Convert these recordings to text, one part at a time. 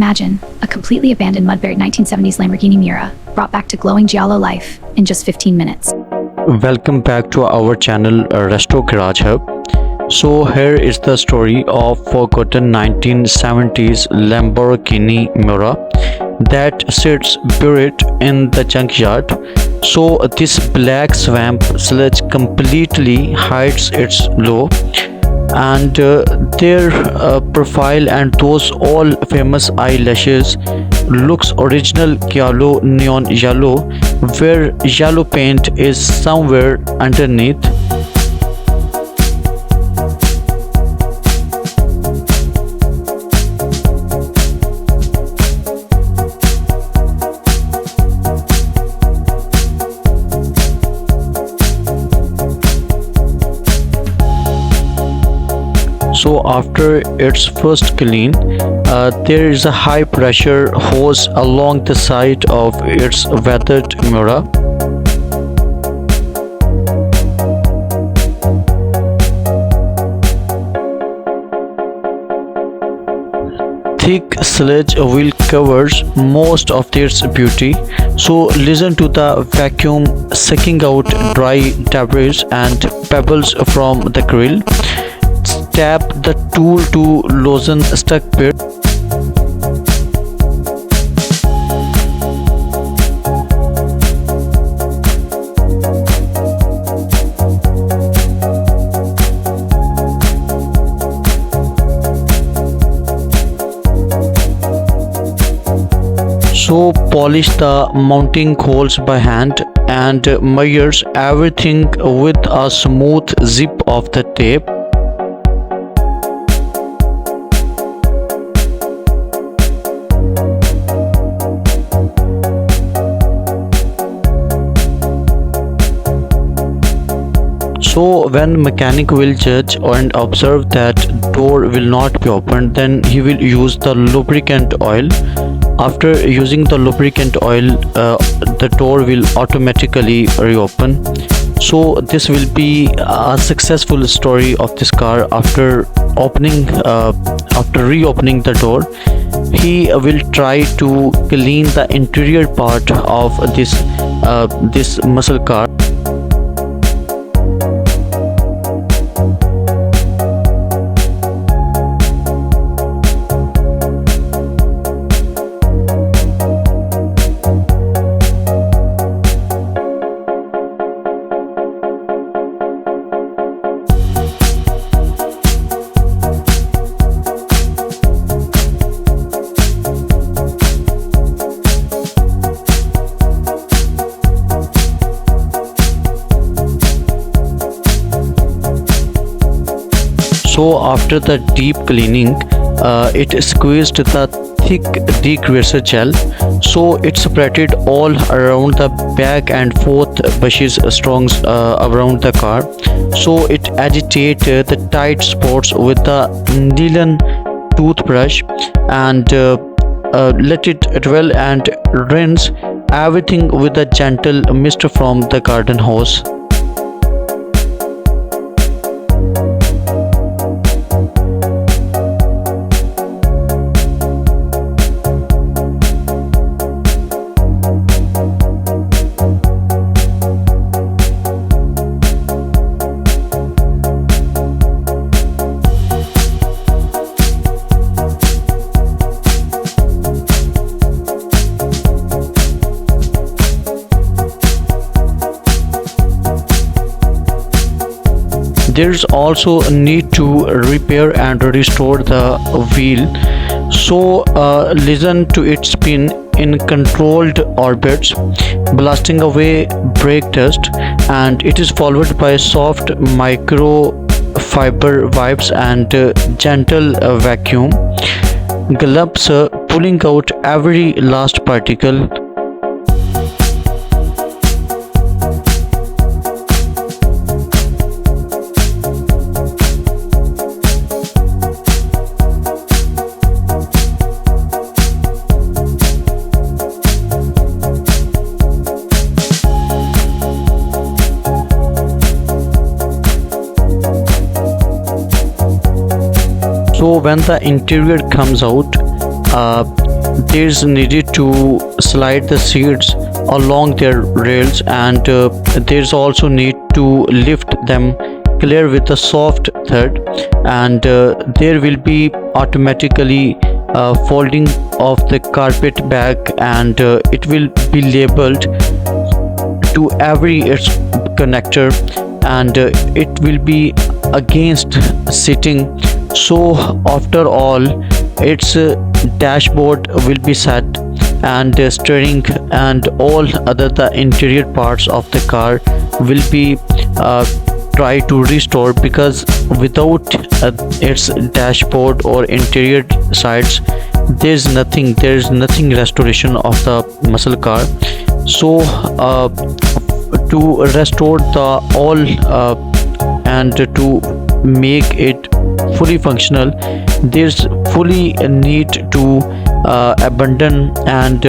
Imagine a completely abandoned mud-buried 1970s Lamborghini Miura brought back to glowing giallo life in just 15 minutes. Welcome back to our channel Resto Garage Hub. So here is the story of forgotten 1970s Lamborghini Miura that sits buried in the junkyard. So this black swamp sludge completely hides its low and their profile, and those all famous eyelashes looks original giallo neon yellow, where yellow paint is somewhere underneath. So after its first clean, there is a high pressure hose along the side of its weathered Miura. Thick sludge will covers most of its beauty. So listen to the vacuum sucking out dry debris and pebbles from the grill. Tap the tool to loosen stuck bit. So polish the mounting holes by hand and measures everything with a smooth zip of the tape. So when mechanic will judge and observe that door will not be opened, then he will use the lubricant oil. After using the lubricant oil, the door will automatically reopen. So this will be a successful story of this car. After reopening the door, he will try to clean the interior part of this muscle car. So after the deep cleaning, it squeezed the thick degreaser gel, so it separated all around the back and forth bushes strongs around the car. So it agitated the tight spots with the nylon toothbrush and let it dwell and rinse everything with a gentle mist from the garden hose. There's also a need to repair and restore the wheel. So listen to it spin in controlled orbits, blasting away brake dust, and it is followed by soft microfiber wipes and gentle vacuum gloves pulling out every last particle. So when the interior comes out, there's needed to slide the seats along their rails, and there's also need to lift them clear with a soft third, and there will be automatically folding of the carpet bag, and it will be labeled to every its connector, and it will be against sitting. So after all, its dashboard will be set, and steering and all other the interior parts of the car will be try to restore, because without its dashboard or interior sides, there's nothing restoration of the muscle car. So to restore the all and to make it fully functional, there's fully need to abandon and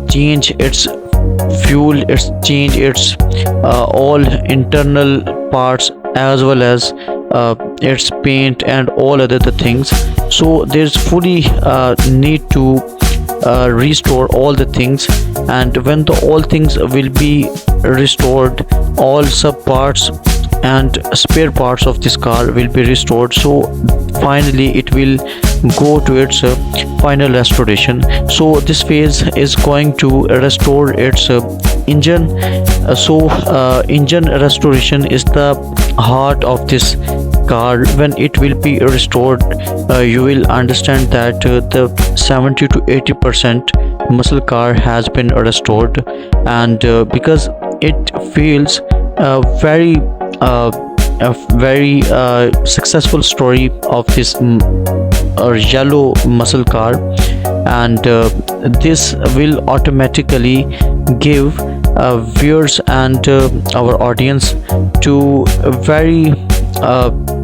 change its fuel, its change its all internal parts, as well as its paint and all other the things. So there's fully need to restore all the things, and when the all things will be restored, all sub parts and spare parts of this car will be restored. So finally it will go to its final restoration. So this phase is going to restore its engine. Engine restoration is the heart of this car. When it will be restored, you will understand that the 70 to 80% muscle car has been restored, and because it feels very a very successful story of this yellow muscle car, and this will automatically give viewers and our audience to a very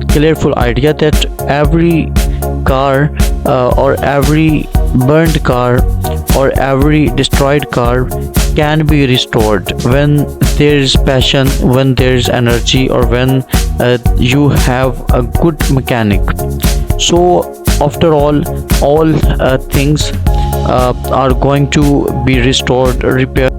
clearful idea that every car or every burned car or every destroyed car can be restored when there is passion, when there is energy, or when you have a good mechanic. So after all things are going to be restored, repaired.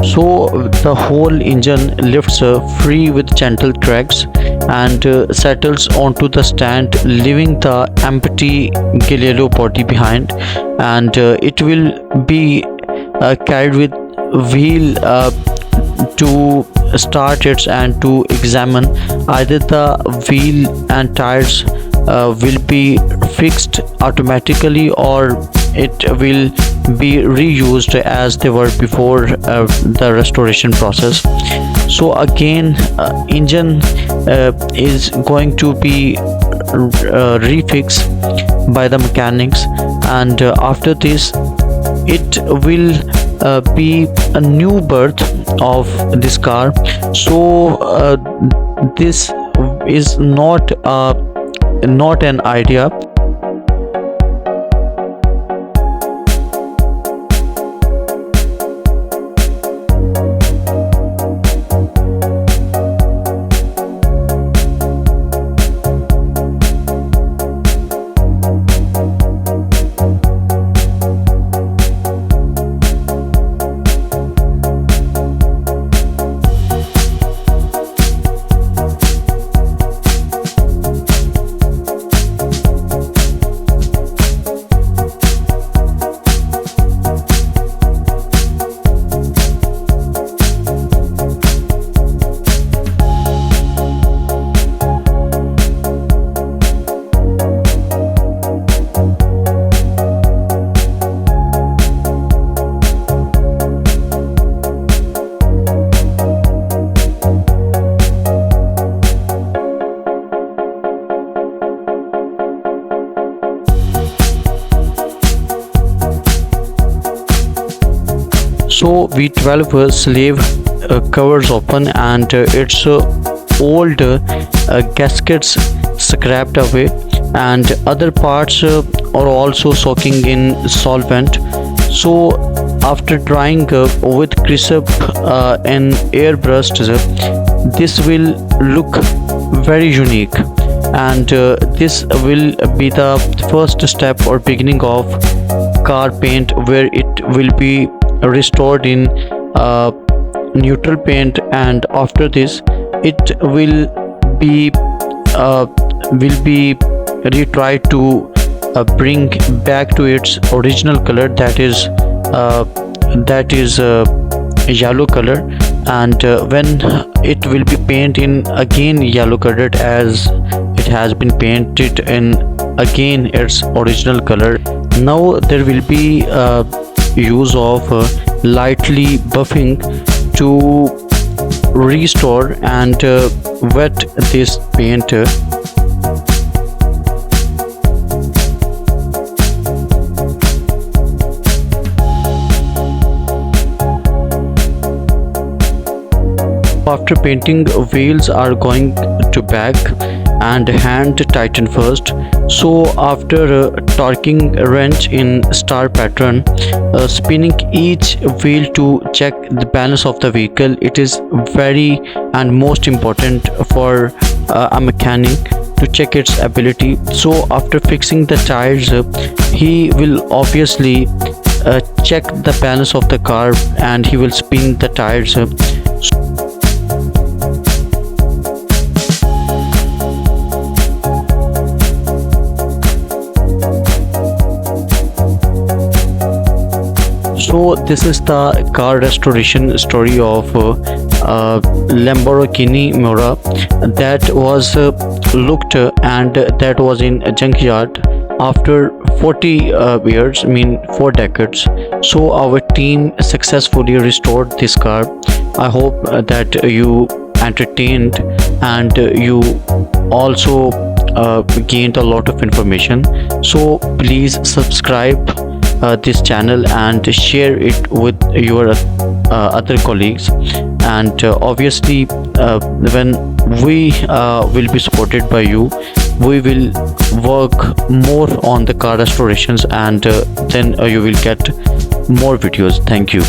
So the whole engine lifts free with gentle drags and settles onto the stand, leaving the empty Galileo body behind, and it will be carried with wheel to start it and to examine either the wheel and tires will be fixed automatically, or it will be reused as they were before the restoration process. So again, engine is going to be refixed by the mechanics, and after this it will be a new birth of this car. So this is not an idea. So V12 slave covers open, and its old gaskets scraped away, and other parts are also soaking in solvent. So after drying with crisp and airbrushed, this will look very unique, and this will be the first step or beginning of car paint, where it will be restored in neutral paint, and after this it be will be retried to bring back to its original color, that is yellow color. And when it will be painted in again yellow colored, as it has been painted in again its original color. Now there will be use of lightly buffing to restore and wet this paint. After painting, wheels are going to back and hand tighten first. So after torquing wrench in star pattern, spinning each wheel to check the balance of the vehicle, it is very and most important for a mechanic to check its ability. So after fixing the tires, he will obviously check the balance of the car and he will spin the tires. So this is the car restoration story of Lamborghini Miura, that was looked and that was in a junkyard after 40 years, 4 decades. So our team successfully restored this car. I hope that you entertained and you also gained a lot of information. So please subscribe this channel and share it with your other colleagues. And obviously when we will be supported by you, we will work more on the car restorations, and then you will get more videos. Thank you.